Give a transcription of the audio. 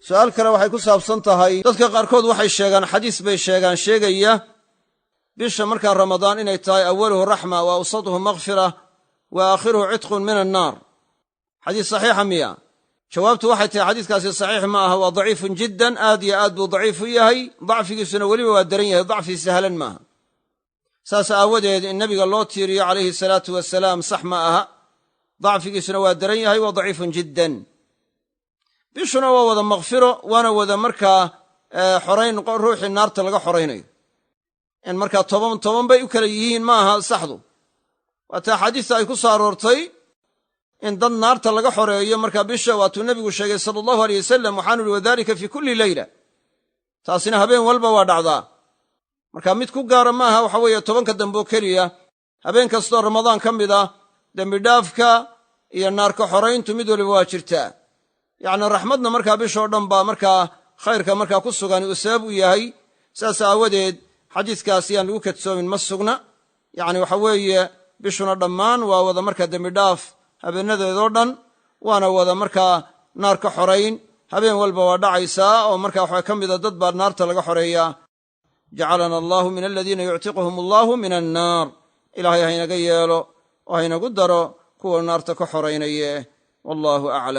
su'aal kale waxay ku saabsan tahay dadka qaarkood waxay sheegaan xadiis bay sheegaya bisha markaa ramadaan inay tahay awaluhu raxma wa awsatuhu maghfira wa aakhiruhu cidqun min annaar xadiis saxiixa miya jawaabtu waxay tahay xadiiskaasi saxiix ma aha waa daciifun jiddan aad iyo aad buu daciif u yahay dacfigiisuna weliba waa daran yahay dacfi sahlan maaha saas aawadeed in nebiga loo tiiriyo calayhi salaatu wasalaam sax ma aha dacfigiisuna waa daran yahay waa daciifun jiddan bishuna waa wada maghfiro waana wada markaa xorayn ruuxii naarta laga xoraynayo in markaa toban bay u kala yihiin ma aha saxdu waata axaadiista ay ku soo aroortay in dad naarta laga xoreeyo markaa bisha waatuu nebigu sheegay sala allahu aleyh wasalam waxaanu ihi wadalika fii kulli leyla taasina habeen walba waa dhacdaa marka mid ku gaara maaha waxa weeye tobanka dambeoo keliya habeen kastoo ramadaan ka mid ah dembidhaafka iyo naarka xorayntu mid waliba waa jirtaa yacni raxmadna markaa bishoo dhan baa markaa khayrka markaa ku sugan uu sabab u yahay saas aawadeed xadiiskaas yaan lagu kadsoomin ma sugna yacni waxa weeye bishuna dhammaan waa wada markaa dembidhaaf habeenadeedoo dhan waana wada markaa naar ka xorayn habeen walba waa dhacaysaa oo markaa waxaa ka mida dad baa naarta laga xoreeyaa jacalana allaahu min aladiina yuctiquhum allaahu min annaar ilaahay haynaga yeelo oo haynagu daro kuwa naarta ka xoraynaye wallaahu aclam